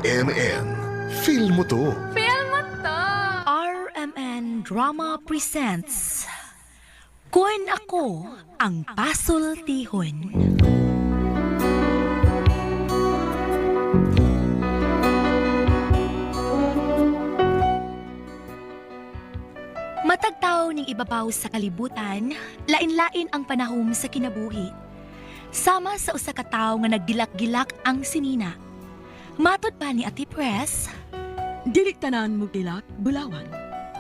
RMN. Feel mo to. Feel mo to! RMN Drama presents Kun Ako Ang Pasultihon. Matagtaw ning ibabaw sa kalibutan, lain-lain ang panahom sa kinabuhi. Sama sa usa ka tawo nga nagdilak-gilak ang sinina. Matod pa ni Ate Pres, Dili tanan mo gilak, bulawan.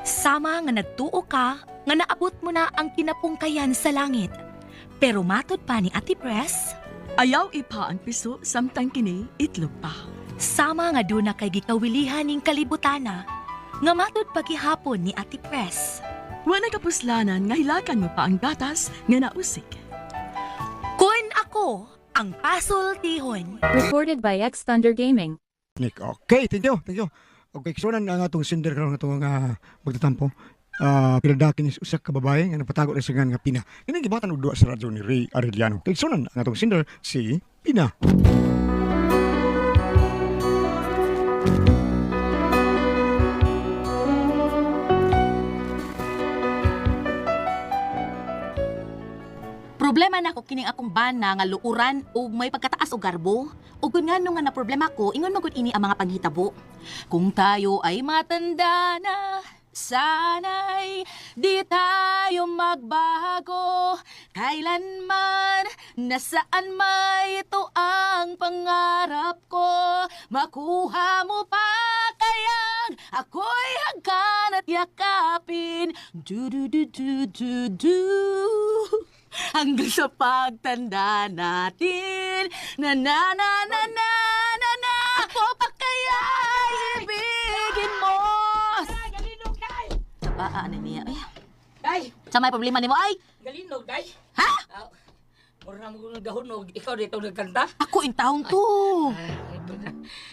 sama nga nagtuo ka nga naabot mo na ang kinapungkayan sa langit. Pero matod pa ni Ate Pres, Ayaw ipa ang piso, samtang kini itlog pa. sama nga doon na kay gikawilihan ning kalibutana, nga matod pagihapon ni Ate Pres. Wala kapuslanan nga hilakan mo pa ang gatas nga nausik. Kun Ako Ang Pasultihon. Recorded by X Thunder Gaming. Nick, okay, thank you. Okay, kisunan ang atong sender karon atong magtatampo. Pinadakin is usa ka babae nga nagpatago na siya nga Pina. Kini gibatan og duwa sa radyo ni Ray Arellano. Kay kisunan ang atong sender si Pina. Problema na ko kining akong bana nga luuran o may pagkataas o garbo. O kung nga nung nga na problema ko, ingon magud ini ang mga panghitabo. Kung tayo ay matanda na, sana'y di tayo magbago. Kailanman, nasaan may ito ang pangarap ko. Makuha mo pa kayang ako'y hagkan at yakapin. Du-du-du-du-du-du. Hanggang sa pagtanda natin, na na na na na na na, ako pa kaya ibigin mo. Galinog, day! Ano niya? Ay, Day! sa may problema ni mo, ay, Galinog, day! ha? Mura mo kong nagdahonog, ikaw dito nagkanta? Ako in taon to.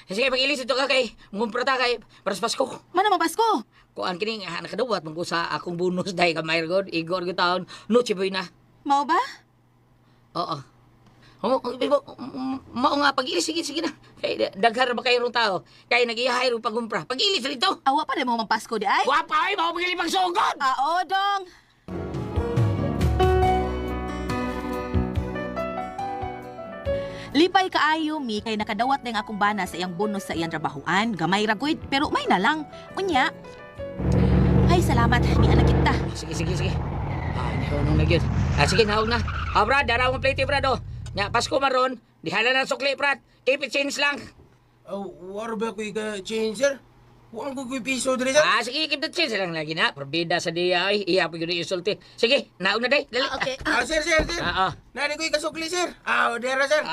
Sige, pag-ilis ito ka kay, mungumpra ta kay, para sa Pasko. Mana man Pasko? Kuan kining nakadawat mong sa akong bonus day ka Mayrgod, igor ko taon, Noche Buena. Mao ba? Oo. Mao nga, pag-ilis, sige na. Kay, daghar ba kayo rong tao? Kaya nag-iyahay rong pagumpra. Pag-ilis rito! Awa pa rin mo mang Pasko di ay? Wapa ay, mao pag-ilis pagsugod! Oo, dong. Lipay kaayo mi kay nakadawat na akong bana sa iyang bonus sa iyang trabahoan. Gamay ra gud, pero may na lang. Unya. Ay, salamat. Ni anak kita. Sige. Hindi ko nung nagyod. Sige, naog na. Brad, daraw mong plate, Brad, oh. Nya, Pasko maron, dihala na sukli, Brad. Keep it change lang. Wala ba ko i-change, sir? Huwag ko piso dali, sir. Sige, keep the change lang lagi na. Probida sa diya, ay. Iya po yun isulti. Sige, naog na, day. Dali. Okay. Sir. Nani ko ikasukli, sir. Dera, sir.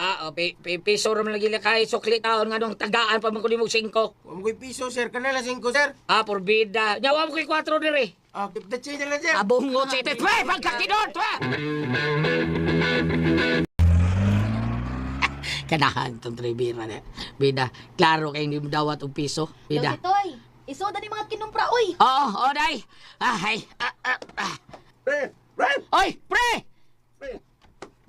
Piso ram lagi lang kay sukli taon nga nung tagaan pa man ko 5. Huwag ko piso, sir. Kanala 5, sir. Probida. Nyawa mo ko'y 4 dire. Keep the change lang, sir. Abungot sa ito. Twe, pagkakidon, twe! Kanahan itong tribira na. Bida, klaro kayo hindi mo dawat og piso. Bida. Toy, isoda ni mga kinumpra, oy. Oo, day. Pre! Oy, pre!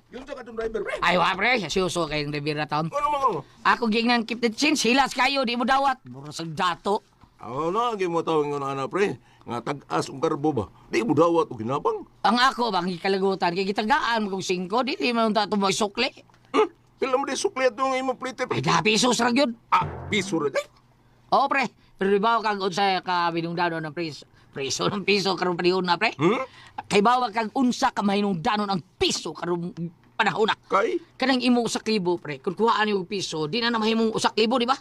Yung sa katong driver, pre. Ay, wa, pre. Siuso kayong tribira taon. Ano mo? Ako gingnan keep the change. Hilas kayo, di mo dawat. Mura sa dato. Na, hindi mo tawag nga na, pre. Nga tag-as ang karbo ba? Di mo dawat o ginapang. Ang ako, bang ikalagutan. Kaya gitagaan mo kung 5. Di mo tato mo isukli. Kailan mo di sukli at yung imong plate, Ay, pre. da, pisos ra yun. Piso rin. Oo, pre. Pero di ba kag unsa ka binungdanon ng preso ng piso karon panahon na, pre? Kay bawa kag unsa ka mahinungdanon ang piso karon panahon na. Kay? Kanang imo usak libo, pre. Kung kuhaan yung piso, di na mahimong usak libo, di ba?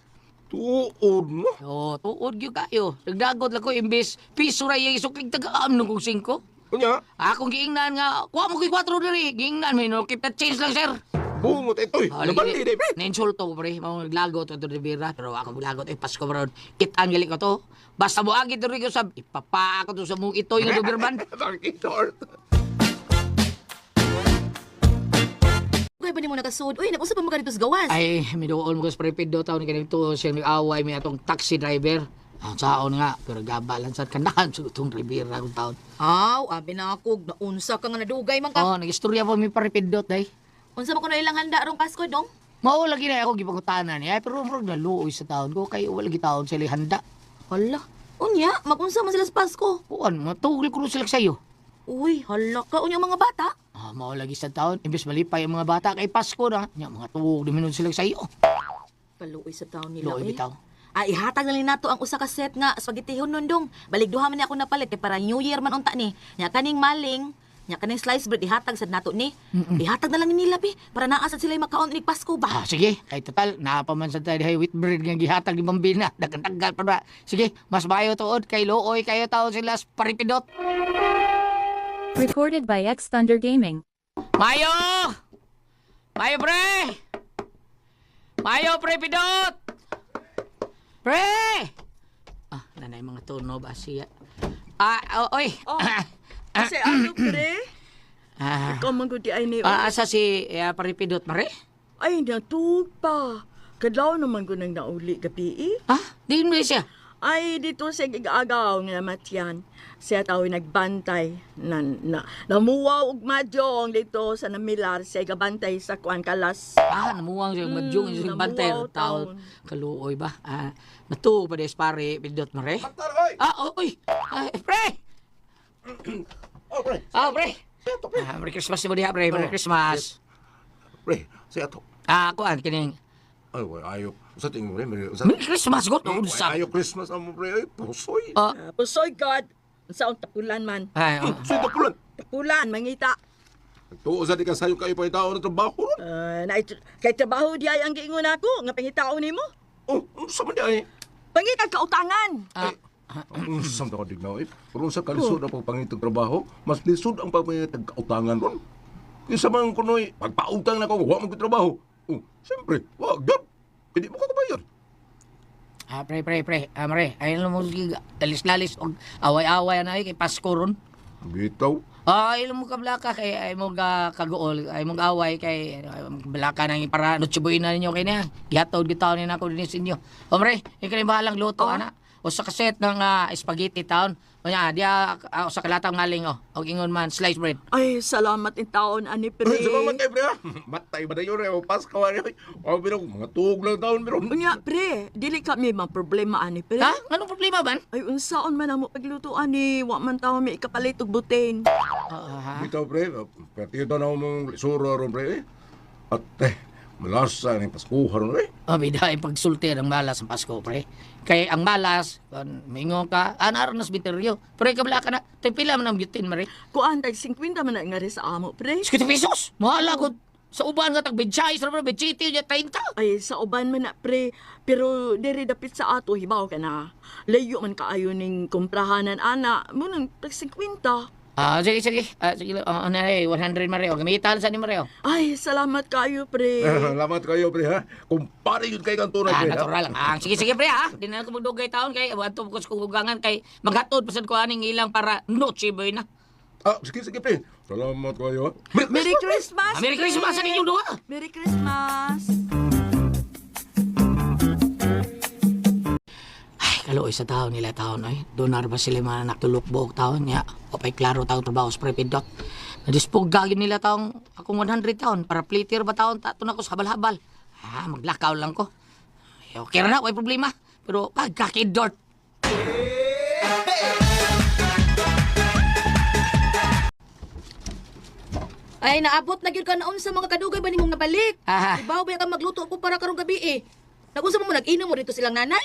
Tuod mo. Oo, tuod gyud kayo. Nagdagod lang ko imbes piso ra yung isuklig tagaan nung kung 5. Kunya, Akong giingnan nga, kuha mo ko'y 4 diri. Giingnan mo, no, keep that change lang, sir. bungot ito. Nabandi, pre. Na-insulto ko, pre. Mga naglagot ito, Rivera. Pero ako maglagot, Pasko maroon. Kitang galing ko to. Basta mo agit rin ko sab. Ipapa ako to sa mong ito yung Doberman. Kaya ba ni mo nakasud? Uy, nag-usap pa mo ganito sa gawas. Ay, midoon mo ko sa prepid do taon ganito siya nag-away may atong taxi driver. Ang saon nga, pero gabalan sa kandahan sa itong Rivera kung taon. Abi na ako, naunsa ka nga nadugay man ka. Nag-istorya po may paripid dot, day. Unsa mo kuno ilang handa rong Pasko dong? Mao lagi na ako gipangutanan niya, pero murag naluoy sa taon ko kay wala gi taon sila handa. Hala. Unya, magunsa man sila sa Pasko. Kuan, matugil ko rin sila sa'yo. Uy, hala ka. Unya mga bata. Mao lagi sa taon, imbes malipay ang mga bata kay Pasko na, nya mga tuog di minun sila sa'yo. Paluoy sa taon nila. Luoy uy. bitaw. Ay, ihatag na lang nato ang usa ka set nga spaghettihon nun dong. Baligduha man ni ako napalit kay para New Year man unta ni. Nya kaning maling, nya kaning slice bread ihatag sad nato ni. Ihatag na lang ni nila bi para naasad sila makaon ni Pasko ba. Sige, kay total, napaman sa tayo di wheat bread nga gihatag ni Bambina. Dagan-dagan pa ba? Sige, mas mayo tuod kay luoy kayo taon sila sa paripidot. Recorded by X Thunder Gaming. Mayo! Mayo, pre! Mayo, pre, pidot! Pre! Ah, nanay mga tuno ba siya? Oy! Oh, kasi ano, pre? Ah, Ikaw manggudi ay ni... asa si paripidot, mare? Ay, natug pa. Kadlaw naman ko nang nauli gabi. Ah, di mo siya. Ay, dito sa gigagaw nga matyan. Siya tao nagbantay. Namuwaw og madyong dito sa namilar. Siya gabantay sa kuan kalas. Ah, namuwang siya madyong yung bantay. namuwaw Tao, taon. kaluoy ba? Ah, natuog pa des pare, pidot, mare? Matar, oy! Oy! Pre! Oh, pre. Pre! Merry Christmas mo diha, pre. Merry Christmas. Pre, siya to. Kuan, kining... Ay, way, ayok. Sa tingin mo, pre. Merry Christmas, God! Unsa? Ayok Christmas ang mo, pre. Ay, pusoy. Pusoy God. Saan tapulan man. Suy na pulan. Tapulan, mangita. Tuo sa di ka sayo kayo pa itao ng trabaho ron. Kay trabaho di ay ang giingon ako. Nga pangitao ni mo. Oh, sa man di ay. Pangita kautangan. Sa man ako dignaw eh. Pero sa kalisod ang pagpangitag trabaho, mas lisod ang pagpangitag kautangan ron. Kisa man kunoy, pagpautang na ko, huwag magtrabaho. Oh, siyempre, wag yan. Hindi mo ka kabayar. Pre. Mare, ayun mo dalis-lalis og away-away na kay Pasko ron. Bitaw. Ayun mo kablaka kay ay mo kagool, ay mo away kay blaka nang para nutsubuin na ninyo kay niya. Gihatod gitaw ni nako dinhi sa inyo. Mare, ikaw ni bahalang luto ana. O sa kaset ng spaghetti town. Kanya, dia sa kalatang ngaling og ingon man slice bread. Ay, salamat in taon, ani pre. Ay, salamat kayo, pre. Matay ba na yun eh. O Pasko, ano eh. O, pero mga tuog lang taon, pero. Unya, pre, dili kami mga problema, ani pre. Ha? Anong problema ban? Ay, unsaon man ang mo paglutuan ni wa man tawo may ikapalit og butin. Bitaw, pre. Pertito na mong lisura ron, pre. At, malasa ng Pasko, ron, eh. Biday pagsulti ang malas ang Pasko, pre. Kay ang malas, mingo ka, anaronas biteryo. Pre, kabla ka na, tayo pila man ang butin, mare. Kuan tag 50 man na nga rin sa amo, pre. 50 pesos! Mahal ako. Sa uban nga tag bedjay, sa naman bedjiti, niya 30. Ay, sa uban man na, pre. Pero diri dapit sa ato, hibaw ka na. Layo man kaayo ning komprahanan, ana. Munang tag 50. Sige. Sige, 100 mare. O, gamitan sa ni mare. Ay, salamat kayo, pre. Salamat kayo, pre, ha. Kumpare yun kay kantunay, pre, ha. Natural lang. Sige, pre, ha. Di na ako magdugay taon kay ato ko sa kugugangan kay maghatod pasad ko aning ilang para noche boy na. Sige, pre. Salamat kayo, ha. Merry Christmas! Merry Christmas sa ninyong duha. Merry Christmas! Kaluoy sa taon nila taon ay. Donar ba sila mga nakatulok buok taon niya? O pa'y klaro taon trabaho sa prepidot. Nadispog gagin nila taong akong 100 taon para plater ba taon taton ako sa habal-habal. Maglakaw lang ko. Okay na, may problema. Pero pagkakidort. Ay, naabot na gyud ka naon sa mga kadugay ba nimong nabalik? Aha. Ibaw ba ka magluto ko para karong gabi eh. Nagunsa mo nag-inom mo dito silang nanay?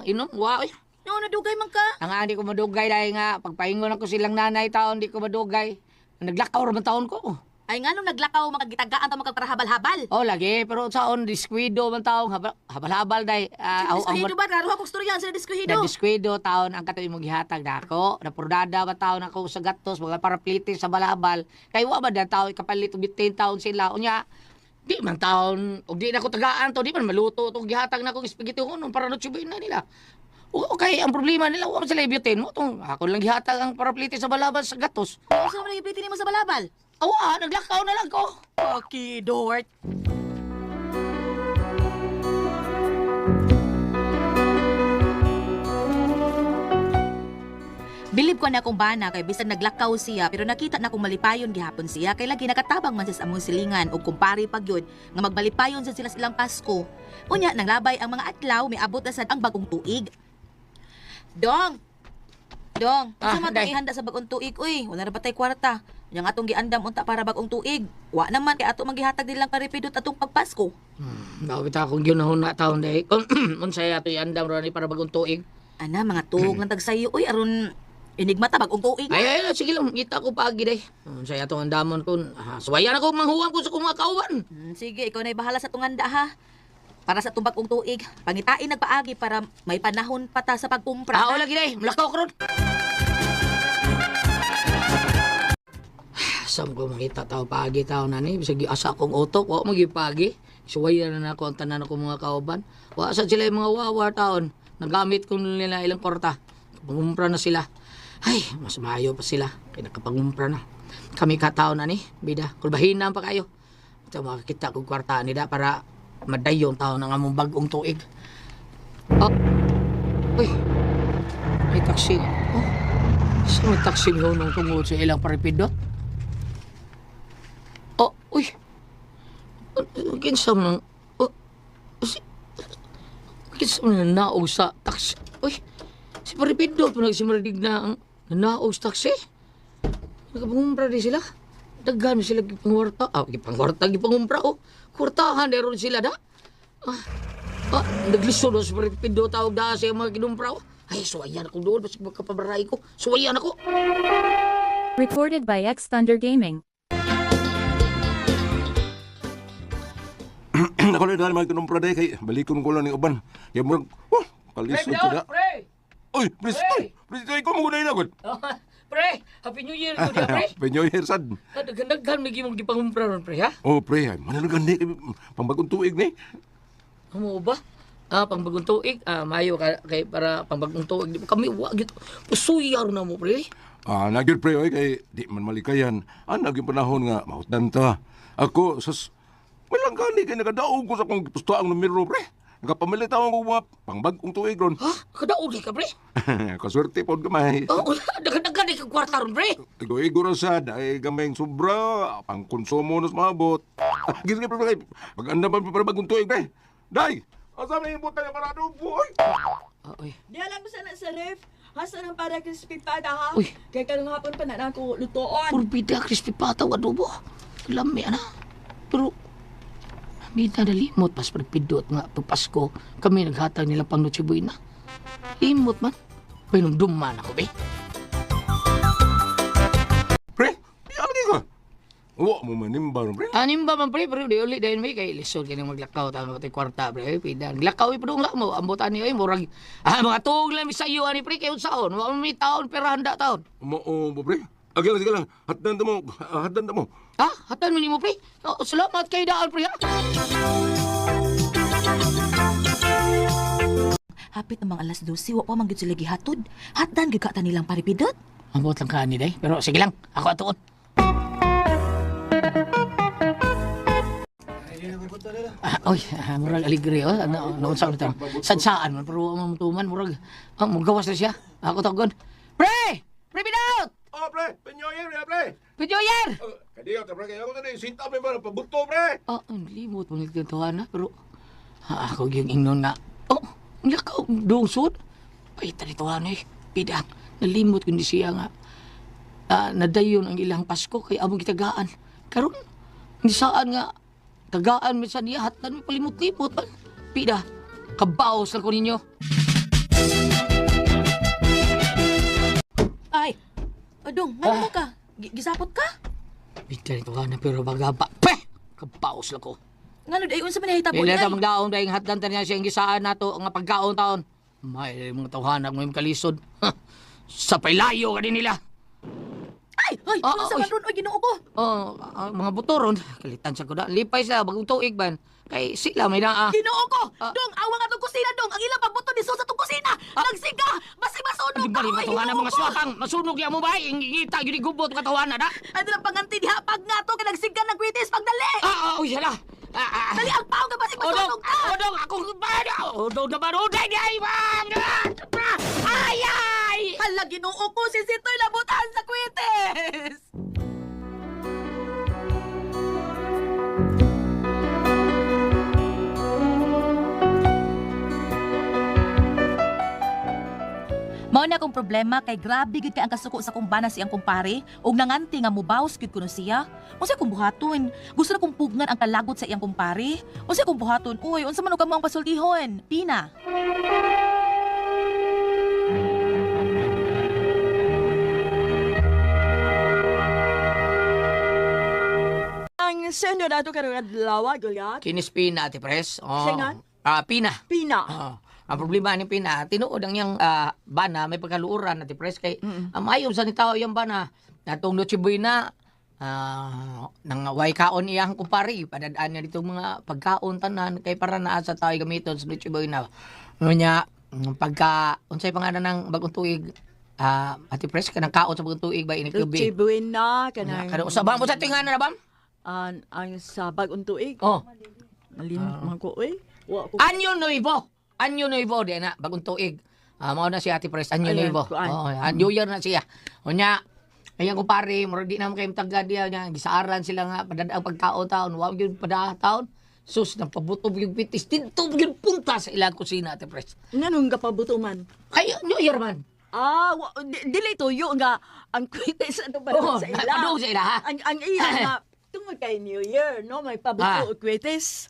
Inom, wow. No, nadugay man ka. Ang di ko madugay dahil nga, pagpaingon ako silang nanay taon, di ko madugay. Naglakaw raman taon ko. Ay nga nung naglakaw makagitagaan ta makagparahabal-habal. Lagi, pero saon, diskwido man taon, habal-habal dahil. Diskuhido ba? Raro akong storyan sila diskuhido. Nagdiskwido taon ang katoy mong gihatag na ako. Napurdada ba taon ako sa gatos, mga paraplite sa balabal. Kaya wa ba na taon, kapalit og 10 taon sila. Unya, di man taon, og di na ko tagaan to, di man maluto itong gihatag na akong spaghetti hunon para nutsubuin na nila. Okay, ang problema nila, wa man sila ibitin mo. Ako lang gihatag ang paraplite sa balabal sa gatos. Ano sa mga ipitin mo sa balabal? Naglakaw na lang ko. Okay, Dort. Bilib ko na akong bana kay bisan naglakaw siya pero nakita na akong malipayon gihapon siya kay lagi nakatabang man siya sa among silingan ug kumpari pagyud nga magbalipayon sa sila silang Pasko. Unya nanglabay ang mga adlaw may abot na sad ang bagong tuig. Dong. Unsa man day. ihanda sa bagong tuig uy? Wala ra batay kwarta. Yang atong giandam unta para bagong tuig. Wa naman kay ato maggihatag nilang paripidot atong pagpasko. Nakita akong ginahon na taon day. Unsay ato iandam ron ni para bagong tuig. Ana mga tuog ng tagsayo uy aron enigma ta bagong tuig. Ay, sige lang. Kita ko pagi day. Unsay atong andamon kun. Suwayan ako manghuwang ko sa kong mga kauban. Sige, ikaw na'y bahala sa tunganda ha. Para sa tumbag kong tuig, pangitain nagpaagi para may panahon pa ta sa pagkumpra. Oo lagi day. Mulakaw ko ron. Sam ko makita tao pagi tao na ni. Bisag asa akong utok. Wa magipagi. Suwayan na ako ang tanan ako mga kauban. Wa sa sila yung mga wawa taon. Nagamit ko nila ilang korta. Pangumpra na sila. Ay, mas maayo pa sila. Kaya nakapangumpra na. Kami katao na ni, bida. Kulbahin na pa kayo. Ito makakita kong kwarta nila para madayong tao ng among bagong tuig. Oh. Uy. May taksi. Oh. Saan may taksi nga nung tungod sa ilang paripidot? Oh, uy. Kinsa man. Oh. Kinsa man naog sa taksi. Uy. Si paripidot pa nagsimaradig na ang naog sa taksi. Nakapangumpra di sila. Daghan sila gipangwarta. Gipangwarta, oh. Kurtahan, meron sila da. Nagliso doon sa pindo tawag da sa mga kinumpra, oh. Ay, suwayan ako doon. Basta magkapabaray ko. Suwayan ako. Recorded by X Thunder Gaming. Ako na dahil mga kinumpra day kay balikon ko lang ni uban. Kaya murag, kalisod ko na. Pre! Uy, please, ikaw mo na inagod. Pre! Happy New Year ko niya, pre! Penyoy hersad. Daghan may gimong gipangumpra ron, pre, ha? Oh, pre, ay, manalagan ni, pambagong tuig ni. Ano ba? Pangbagong tuig. Mayo ka kay para pangbagong tuig. Di ba kami, wag ito. Pusuyar na mo, pre. Nagyod pre, oy, kay di man malikayan. Naging panahon nga, mahutan ta. Ako, walang gani kay nakadaog ko sa kong pustuang numero, pre. Nakapamilit ako ng mga pangbagong tuig ron. Ha? Kadaog ka, pre? Kaswerte po gamay. Daghan kang kwarta ron, pre. Igo-igo sa dahil gamayng sobra, pang konsumo nos maabot. Gising pre, pag-anda pa para bagong tuig, pre. Day, asa na yung buta niya para adobo, oy? Uy. Di alam mo sana sa ref. Hasa ng para crispy pada ha. Uy. Kaya karong hapon pa na ako lutoon. Purbida, crispy pataw, adobo. Lami, ana. Pero, bida na limot, pas pagpidot nga, pagpasko, kami naghatag nila pang Noche Buena. Limot man. Pinumduman ako, be. Pre, di alagi ka. Uwa mo manimba ron, pre. Anim ba man, pre? Pero di ulit dahil may kay lisod ka nang maglakaw. Tama ko tayo kwarta, pre. Pida. Naglakaw, pa doon lang mo. Ambutan niyo, murag. Mga tuog lang sa iyo, ani, pre, kayo saon. Wala may taon, pero handa taon. Oo, pre. Sige lang. Hatan mo. Ha? Hatan mo ni mo, pre? Salamat kayo daan, pre, ha? Hapit namang alas 12, wa pa man gyud sila gihatod. Hatdan gyud ka ta nilang paripidot. Ambot lang ka ni day. Pero sige lang, ako atuon. Murag aligre, oh. Naunsa ulit. Sadsaan man, pero mamutuman, murag. Magawas na siya. Ako tagon. Pre! Pre, Binaut! Oh, pre. Penyoyer, pre. Pinjoyer! Kadiyo, pre. Kaya ako na sinta mo ba? Pabuto, pre. Ang limot mo nito tuhan na, pero ako yung ingnon nga. Nakaw, dungsod. Ay, talituhan eh. Pidang, nalimot kundi siya nga. Nadayon ang ilang Pasko kay among gitagaan. Karon, nisaan nga, tagaan minsan niya, hatan mo palimot-limot. Pida, kabaos lang ko ninyo. Ay, Dong, ano ka? Gisapot ka? Pida nito na, pero bagaba. Peh! Kabaos lang ko. Ngano day unsa man nahitabo Dili niya? ta magdaon dahil hatdan ta niya siyang gisaan nato nga pagkaon taon. May mga tawhanak mo yung kalisod. Sa paylayo ka din nila. Ay, unsa man ron oy Ginoo ko? Mga butoron, kalitan sa kuda. Lipay sa bagong tuig ban. Kay sila may naa. Ginoo ko. Dong, awang atong kusina dong. Ang ilang pagbuto ni sa tong kusina. Nagsiga, basi masunog Di ba ni matuhanan mga swapang? Masunog ya mo ba? Ingita yun gubot katawanan ha? Ano lang panganti diha pag nga to kay nagsiga nagwitis pagdali. Uy, hala. Dali ang pao ka basi masunog ka. Odong, akong bada. Odong naman, oday, ay, ma'am! Ay, ay! Hala Ginoo ko si Sitoy nabutan sa kwitis. Mao na akong problema kay grabe gid kay ang kasuko sa kong bana siyang kumpare ug nanganti nga mubaws gid kuno siya. Unsa akong buhaton? Gusto na kong pugnan ang kalagot sa iyang kumpare. Unsa akong buhaton? Uy, unsa man og kamo ang pasultihon? Pina. Ang senyo na ito karong adlaw, Goliath. Kinis Pina, Ate Pres. Oh. Singan? Pina. Pina. Oh. Ang problema ni Pina, tinuod ang yang bana, may pagkaluuran, Ate Pres, kay maayom sa ni tao yung bana. Natong Noche Buena, nang way kaon iyang kumpari, padadaan niya dito mga pagkaon tanan, kay para naa sa tao gamiton sa Noche Buena. Ano niya, pagka, unsay pangalan ng bagong tuig, Ate Pres, kanang kaon sa bagong tuig ba, Noche inikubi. Buena, kanang... Kanang usabang mo sa tinganan na, Bam? ang sa bagong tuig. Oh. Nalimot man ko, Wa ko. Anyo Nuevo. Anyo Nuevo di na bagong tuig. Mao na si Ate Pres Anyo Ayan, Nuevo. kuan. Oh, New Year na siya. Unya ayan ko pare, mura di na kay tagad diya nya gisaaran sila nga padadaang pagkaon-taon, wa gyud padataon. Sus nang pabutob yung pitis tinto gyud punta sa ilang kusina Ate Pres. Nganong kapabuto man? Kay New Year man. Dili tuyo nga ang kwitis ano ba Oh, sa ila. padung sa ila ha. Ang iya nga tungod kay New Year, no? May pabuto og kwitis.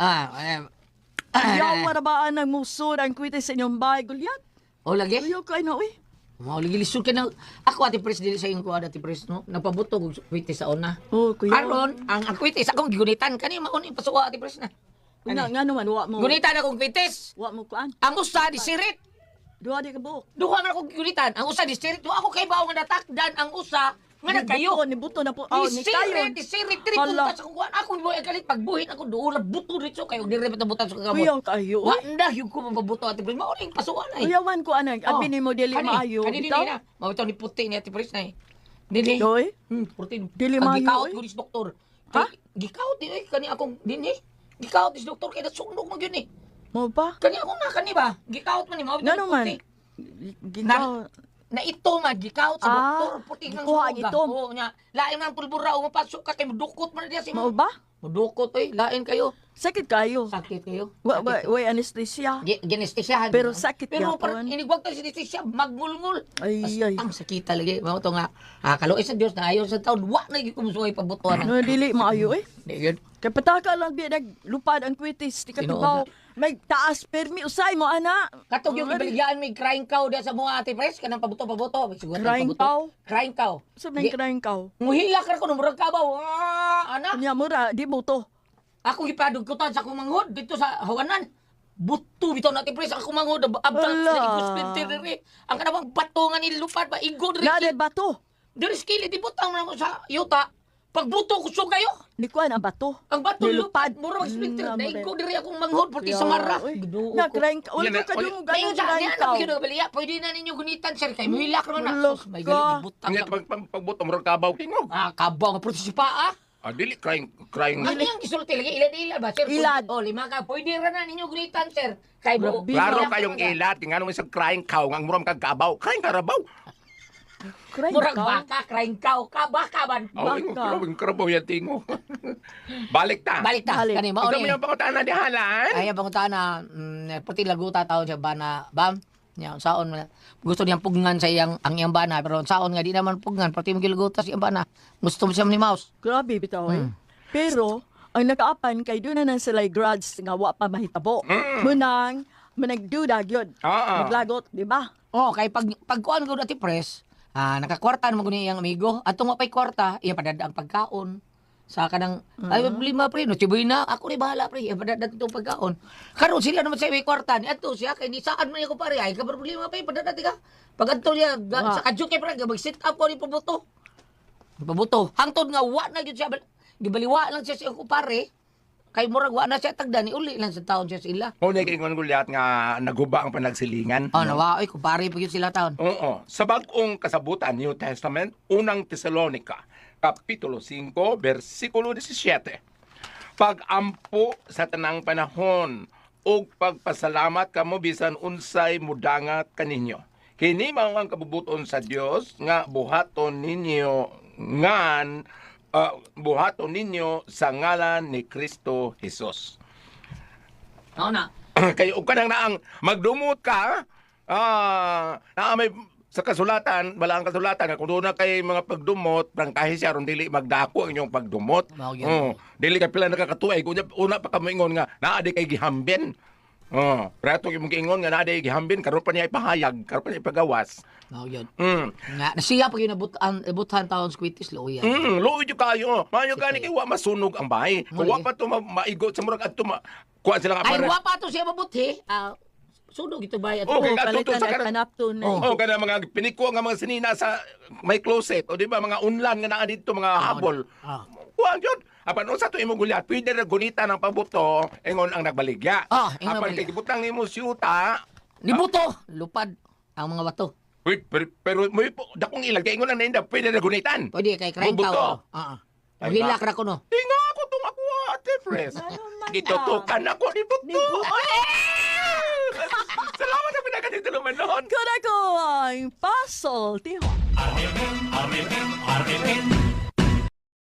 Ayaw marabaan ng musod ang kwitis sa inyong bahay, Goliath. O lagi. Ayaw kay no, Mao lagi lisod ka na. Ako Ate Pres dili sa inyo Ate Pres no. Nagpabuto og kwitis sa una. Oh, kuya. Karon ang kwitis akong gigunitan kani mao ni pasuwa Ate Pres na. Nga naman, wa mo. Gunitan akong kwitis. Wa mo kuan. Ang usa di sirit. Duha di ka buok. Duha man akong gunitan. Ang usa di sirit. Duha ako kay bawo nga natakdan. Ang usa nga nagkayo. Ni buto na po. Oh, ni kayo. Di sirit. Diri punta sa kuwan. Ako mo galit pagbuhin ako doon. Buto dito kayo. Diri pa butan sa Kuya kamot. kayo. Wanda yung ko mabuto Ate Pres. Mao ning pasuan ay. Kuya wan ko anang. Abi ni mo dili maayo. Kani dili na. Mao ito ni puti ni Ate Pres na. Dili. Doy? Puti. Dili maayo, Gikaot eh. ko ni si doktor. Ha? Gikaot di kani akong dinhi. Gikaot ni si doktor kay nasunog man yun eh. Mo ba? Kani ako na kani ba? Gikaot man ni mao. Nga naman. Gingaw. Na ito man gikaot sa doktor puti nang gikuha ang sunog. itom. Oo nya. Lain man pulbura o mapasok ka kay mudukot man diya si Mo ba? Mudukot lain kayo. Sakit kayo. Sakit kayo. Wa anesthesia. Ginestisyahan. Pero sakit Pero yapon. inigwag ta si siya magmulngul. Ay, ay. Ang sakit talaga. Mao to nga. Kaluoy sa Dios na ayon sa taon wa na gyud kumusuhay pabutuan. No, dili maayo Di gyud. Kay pataka lang biya naglupad ang kwitis. Di ka Tinuod tubaw. May taas permi usay mo ana. Katog yung ibaligyan may crying cow diya sa mga Ate Pres kanang pabuto. Siguro Crying pabuto. cow? Crying cow. Sa may crying cow. Muhila ka ko murag kabaw. Ana. Kunya mura di mo to. Ako gipadugkutan sa akong manghod dito sa Hawanan. Buto bitaw na Ate Pres ako manghod abdal Ala. sa hospital diri. Ang kanang batongan ni lupad ba igo diri. Nade bato. Diri skili di butang mo sa yuta. Pagbuto ko so kayo. Ni kuan ang bato. Ang bato Nilupad. lupad mura mag-splinter. Mm, Naigo diri akong manghod pati sa mara. Ginoo Na ko. crying cow. Wala Yan, ka oy. dung Ngayon ganang sa crying niya cow. na pwede baliya. Pwede na ninyo gunitan sir kay muhilak naman na. Look Sus, may ka. galing gibutang. Nga pagbuto mo kabaw tingog. Kabaw nga protes si paa. Dili crying. Ano yung gisulti lagi ilad ba sir? Ilad. Oh, lima ka. Pwede ra na ninyo gunitan sir. Kay bro. Grabe. Klaro kayong ilat, tingnan mo sa crying cow, ang muram kag kabaw. Crying karabaw. Crying Murag cow. baka, crying cow, kabaka man. Oh, yung karabaw yan tingo. Balik ta. Balik ta. Balik. Kani mao Ikaw mo ni. yung pangutaan di halan. Ay pangunta na puti laguta taon siya bana. Bam. Nya saon man. Gusto niyang pugngan sa iyang ang iyang bana pero saon nga di naman pugngan pati mo gilaguta sa iyang bana. Gusto mo siya ni mouse. Grabe bitaw Pero ang nakaapan kay doon na sila grudge nga wa pa mahitabo. Munang managduda gyud. Oo. Naglagot, di ba? Oh, kay pagkuan ko dati press, nakakwarta naman ko iyang amigo. Atong mapay kwarta, iya padada ang pagkaon. Sa kanang, ay, lima pre, no, siboy na, ako ni bahala pre, iya padada itong pagkaon. Karon sila naman sa may kwarta, ni ato siya, kay ni saan man ko pare, ay, kaproblema pa, padada tika. Pag ato niya, sa kadyok kay pre, mag-sit up ko ni pabuto. Pabuto, hangtod nga, wa na yun siya, gibaliwa lang siya sa iyong pare, kay murag wa na siya tagda, ni uli lang sa taon siya sila. O naging gulyat nga naguba ang panagsilingan. Oh, nawa, oy, kumpare po yun sila taon. Oo. Sa bagong kasabutan, New Testament, unang Tesalonica, Kapitulo 5, versikulo 17. Pag-ampo sa tanang panahon, o pagpasalamat kamo bisan unsay mudangat kaninyo. kini mao ang kabubuton sa Dios nga buhaton ninyo sa ngalan ni Kristo Jesus. Oo na. Kayo ka nang naang magdumot ka, na may sa kasulatan, bala ang kasulatan, kung doon na kay mga pagdumot, prangkahi siya, ron dili magdako ang inyong pagdumot. Mao yun. Dili ka pila nakakatuay, kung una pa ka moingon nga, naadi kay gihambin. Prato yung ingon nga naadi gihambin, karon pa niya ipahayag, karon pa niya ipagawas. Mao yun. Mm. Nga, nasiya pa yun nabuthan taon sa kwitis, lo yan. Luoy yung kayo. Mayo ka ni kay wa masunog ang bahay. Kung wa pa to maigot sa murag adto kuha sila nga Ay, para. wa pa to siya mabuti. Sunog ito ba? Okay, palitan sa at kanang- panapton na. Kana mga piniko nga mga sinina sa may closet o di ba mga unlan nga naa dito mga habol. Kuha jud. Apan unsa to imong gulyat, pwede ra gunita ng pabuto ingon ang nagbaligya. Ingon Apan baligya. kay gibutang nimo siyuta. Nibuto! Lupad ang mga bato. Uy, pero may dakong ilag kay ingon ang nainda pwede ra gunitan. Pwede kay krain Bubuto. tao. Ay, Hilak ra ko no. Tinga ako tong ako ate Pres. Gitutukan ako ni buto. Salamat sa pinagandito naman noon. Kada ko ang puzzle, tiho. Armin,